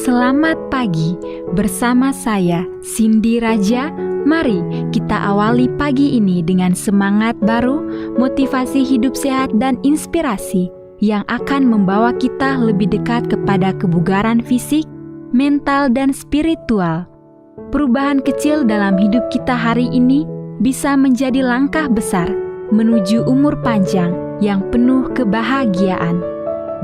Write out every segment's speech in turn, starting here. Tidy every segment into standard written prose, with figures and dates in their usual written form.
Selamat pagi bersama saya Cindy Raja. Mari kita awali pagi ini dengan semangat baru, motivasi hidup sehat dan inspirasi yang akan membawa kita lebih dekat kepada kebugaran fisik, mental dan spiritual. Perubahan kecil dalam hidup kita hari ini bisa menjadi langkah besar menuju umur panjang yang penuh kebahagiaan.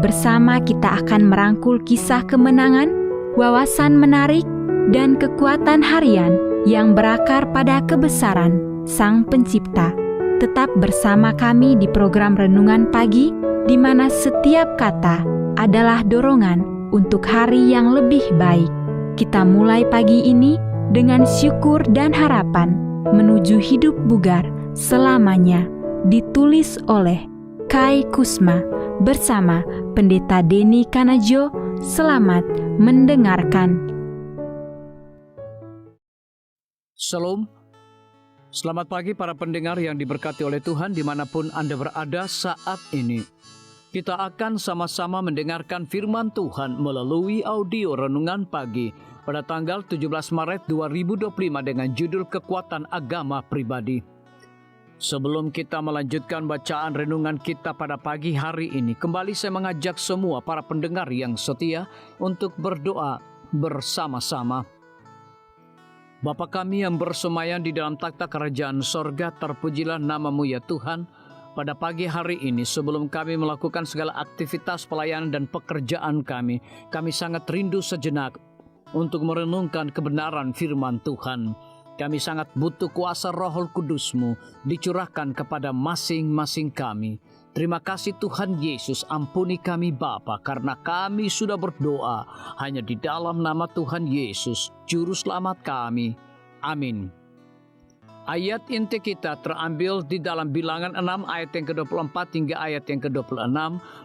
Bersama kita akan merangkul kisah kemenangan, wawasan menarik, dan kekuatan harian yang berakar pada kebesaran Sang Pencipta. Tetap bersama kami di program Renungan Pagi, di mana setiap kata adalah dorongan untuk hari yang lebih baik. Kita mulai pagi ini dengan syukur dan harapan menuju hidup bugar selamanya. Ditulis oleh Kai Kusma bersama Pendeta Denny Kanajo. Selamat mendengarkan. Shalom. Selamat pagi para pendengar yang diberkati oleh Tuhan dimanapun Anda berada saat ini. Kita akan sama-sama mendengarkan firman Tuhan melalui audio Renungan Pagi pada tanggal 17 Maret 2025 dengan judul Kekuatan Agama Pribadi. Sebelum kita melanjutkan bacaan renungan kita pada pagi hari ini, kembali saya mengajak semua para pendengar yang setia untuk berdoa bersama-sama. Bapa kami yang bersemayam di dalam takhta kerajaan sorga, terpujilah nama-Mu ya Tuhan. Pada pagi hari ini sebelum kami melakukan segala aktivitas pelayanan dan pekerjaan kami sangat rindu sejenak untuk merenungkan kebenaran firman Tuhan. Kami sangat butuh kuasa Roh Kudus-Mu dicurahkan kepada masing-masing kami. Terima kasih Tuhan Yesus, ampuni kami Bapa, karena kami sudah berdoa hanya di dalam nama Tuhan Yesus, Juru Selamat kami. Amin. Ayat inti kita terambil di dalam Bilangan 6 ayat yang ke-24 hingga ayat yang ke-26.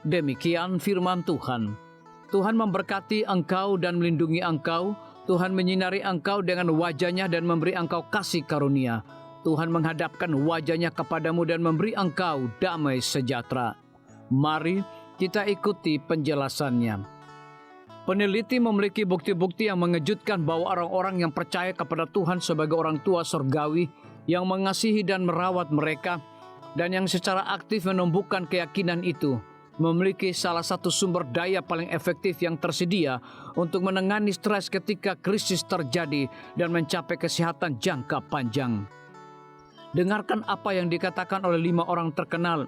Demikian firman Tuhan. Tuhan memberkati engkau dan melindungi engkau. Tuhan menyinari engkau dengan wajah-Nya dan memberi engkau kasih karunia. Tuhan menghadapkan wajah-Nya kepadamu dan memberi engkau damai sejahtera. Mari kita ikuti penjelasannya. Peneliti memiliki bukti-bukti yang mengejutkan bahwa orang-orang yang percaya kepada Tuhan sebagai orang tua surgawi yang mengasihi dan merawat mereka dan yang secara aktif menumbuhkan keyakinan itu memiliki salah satu sumber daya paling efektif yang tersedia untuk menangani stres ketika krisis terjadi dan mencapai kesehatan jangka panjang. Dengarkan apa yang dikatakan oleh 5 orang terkenal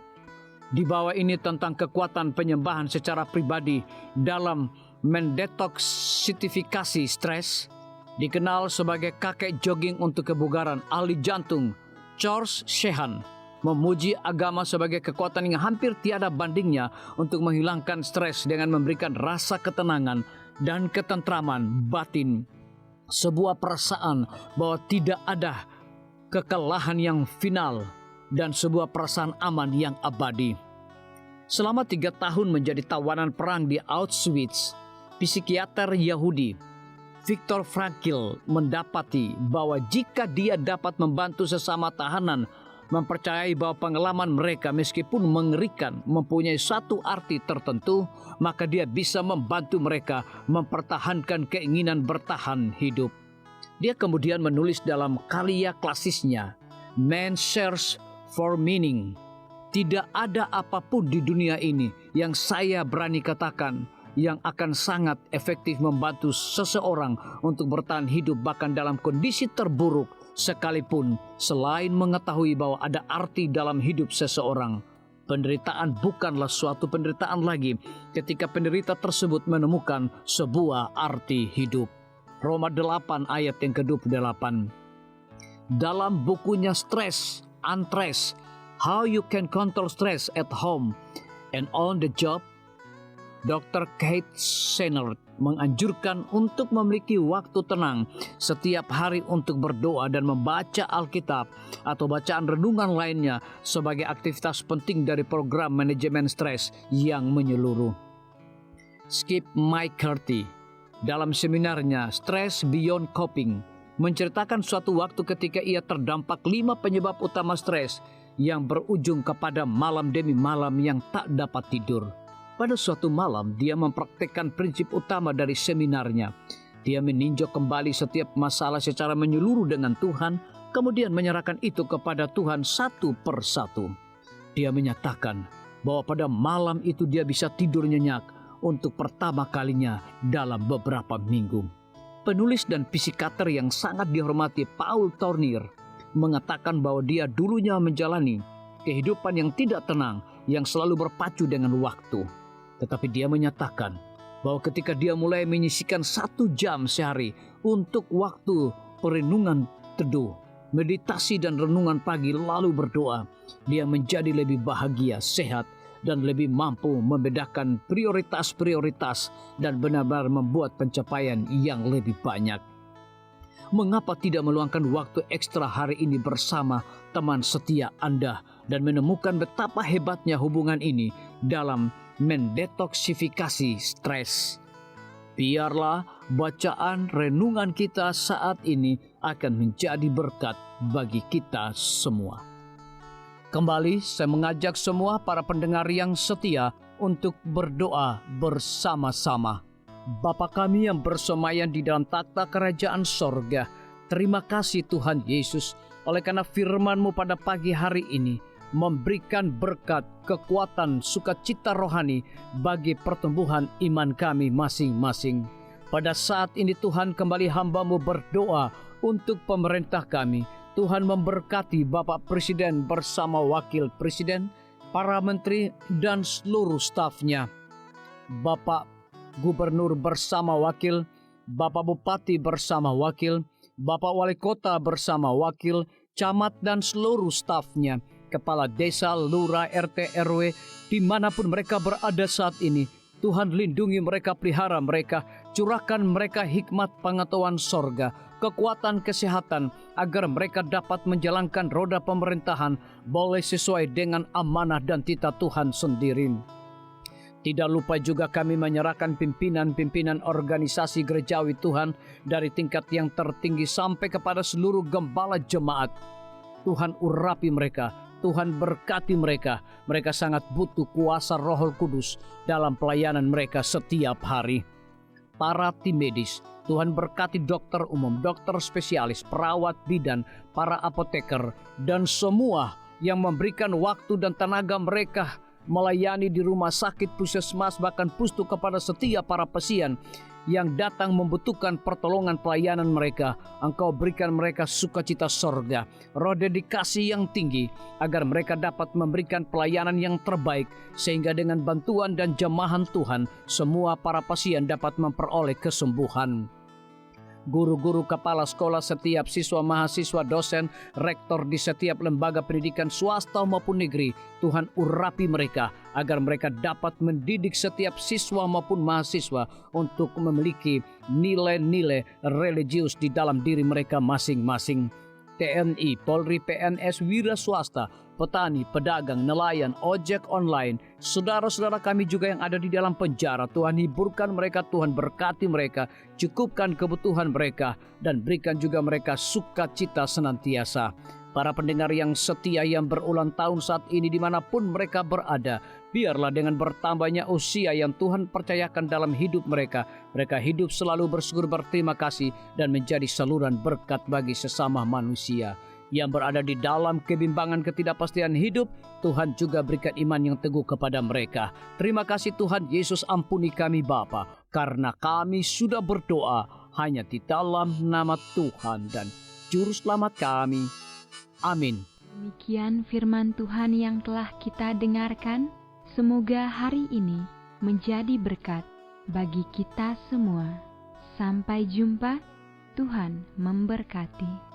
di bawah ini tentang kekuatan penyembahan secara pribadi dalam mendetoksifikasi stres. Dikenal sebagai kakek jogging untuk kebugaran, ahli jantung, George Sheehan memuji agama sebagai kekuatan yang hampir tiada bandingnya untuk menghilangkan stres dengan memberikan rasa ketenangan dan ketentraman batin. Sebuah perasaan bahwa tidak ada kekalahan yang final dan sebuah perasaan aman yang abadi. Selama 3 tahun menjadi tawanan perang di Auschwitz, psikiater Yahudi Viktor Frankl mendapati bahwa jika dia dapat membantu sesama tahanan mempercayai bahwa pengalaman mereka meskipun mengerikan mempunyai satu arti tertentu, maka dia bisa membantu mereka mempertahankan keinginan bertahan hidup. Dia kemudian menulis dalam karya klasisnya, Man Search for Meaning. Tidak ada apapun di dunia ini yang saya berani katakan yang akan sangat efektif membantu seseorang untuk bertahan hidup bahkan dalam kondisi terburuk sekalipun, selain mengetahui bahwa ada arti dalam hidup seseorang. Penderitaan bukanlah suatu penderitaan lagi ketika penderita tersebut menemukan sebuah arti hidup. Roma 8 ayat yang ke-28. Dalam bukunya Stress, Unstress, How You Can Control Stress at Home and on the Job, Dr. Kate Sennert menganjurkan untuk memiliki waktu tenang setiap hari untuk berdoa dan membaca Alkitab atau bacaan renungan lainnya sebagai aktivitas penting dari program manajemen stres yang menyeluruh. Skip McCarthy dalam seminarnya Stress Beyond Coping menceritakan suatu waktu ketika ia terdampak 5 penyebab utama stres yang berujung kepada malam demi malam yang tak dapat tidur. Pada suatu malam, dia mempraktekkan prinsip utama dari seminarnya. Dia meninjau kembali setiap masalah secara menyeluruh dengan Tuhan, kemudian menyerahkan itu kepada Tuhan satu persatu. Dia menyatakan bahwa pada malam itu dia bisa tidur nyenyak untuk pertama kalinya dalam beberapa minggu. Penulis dan psikater yang sangat dihormati Paul Tournier mengatakan bahwa dia dulunya menjalani kehidupan yang tidak tenang, yang selalu berpacu dengan waktu. Tetapi dia menyatakan bahwa ketika dia mulai menyisihkan 1 jam sehari untuk waktu perenungan teduh, meditasi dan renungan pagi lalu berdoa, dia menjadi lebih bahagia, sehat, dan lebih mampu membedakan prioritas-prioritas dan benar-benar membuat pencapaian yang lebih banyak. Mengapa tidak meluangkan waktu ekstra hari ini bersama teman setia Anda dan menemukan betapa hebatnya hubungan ini dalam mendetoksifikasi stres? Biarlah bacaan renungan kita saat ini akan menjadi berkat bagi kita semua. Kembali saya mengajak semua para pendengar yang setia untuk berdoa bersama-sama. Bapa kami yang bersemayam di dalam takhta kerajaan sorga, terima kasih Tuhan Yesus oleh karena firman-Mu pada pagi hari ini memberikan berkat, kekuatan, sukacita rohani bagi pertumbuhan iman kami masing-masing. Pada saat ini Tuhan, kembali hamba-Mu berdoa untuk pemerintah kami. Tuhan memberkati Bapak Presiden bersama Wakil Presiden, para menteri dan seluruh stafnya. Bapak Gubernur bersama wakil, Bapak Bupati bersama wakil, Bapak Wali Kota bersama wakil, camat dan seluruh stafnya, kepala desa, lurah, RT, RW, dimanapun mereka berada saat ini. Tuhan lindungi mereka, pelihara mereka, curahkan mereka hikmat pengetahuan sorga, kekuatan kesehatan, agar mereka dapat menjalankan roda pemerintahan boleh sesuai dengan amanah dan titah Tuhan sendiri. Tidak lupa juga kami menyerahkan pimpinan-pimpinan organisasi gerejawi Tuhan dari tingkat yang tertinggi sampai kepada seluruh gembala jemaat. Tuhan urapi mereka, Tuhan berkati mereka. Mereka sangat butuh kuasa Roh Kudus dalam pelayanan mereka setiap hari. Para tim medis, Tuhan berkati dokter umum, dokter spesialis, perawat bidan, para apoteker, dan semua yang memberikan waktu dan tenaga mereka melayani di rumah sakit, puskesmas, bahkan pustu kepada setiap para pasien yang datang membutuhkan pertolongan pelayanan mereka. Engkau berikan mereka sukacita sorga, roh dedikasi yang tinggi, agar mereka dapat memberikan pelayanan yang terbaik, sehingga dengan bantuan dan jamahan Tuhan, semua para pasien dapat memperoleh kesembuhan. Guru-guru, kepala sekolah, setiap siswa, mahasiswa, dosen, rektor di setiap lembaga pendidikan swasta maupun negeri, Tuhan urapi mereka agar mereka dapat mendidik setiap siswa maupun mahasiswa untuk memiliki nilai-nilai religius di dalam diri mereka masing-masing. TNI, Polri, PNS, wira swasta, petani, pedagang, nelayan, ojek online, saudara-saudara kami juga yang ada di dalam penjara, Tuhan hiburkan mereka, Tuhan berkati mereka, cukupkan kebutuhan mereka, dan berikan juga mereka sukacita senantiasa. Para pendengar yang setia yang berulang tahun saat ini dimanapun mereka berada, biarlah dengan bertambahnya usia yang Tuhan percayakan dalam hidup mereka, mereka hidup selalu bersyukur, berterima kasih, dan menjadi saluran berkat bagi sesama manusia. Yang berada di dalam kebimbangan ketidakpastian hidup, Tuhan juga berikan iman yang teguh kepada mereka. Terima kasih Tuhan Yesus, ampuni kami Bapa, karena kami sudah berdoa hanya di dalam nama Tuhan dan Juru Selamat kami. Amin. Demikian firman Tuhan yang telah kita dengarkan. Semoga hari ini menjadi berkat bagi kita semua. Sampai jumpa, Tuhan memberkati.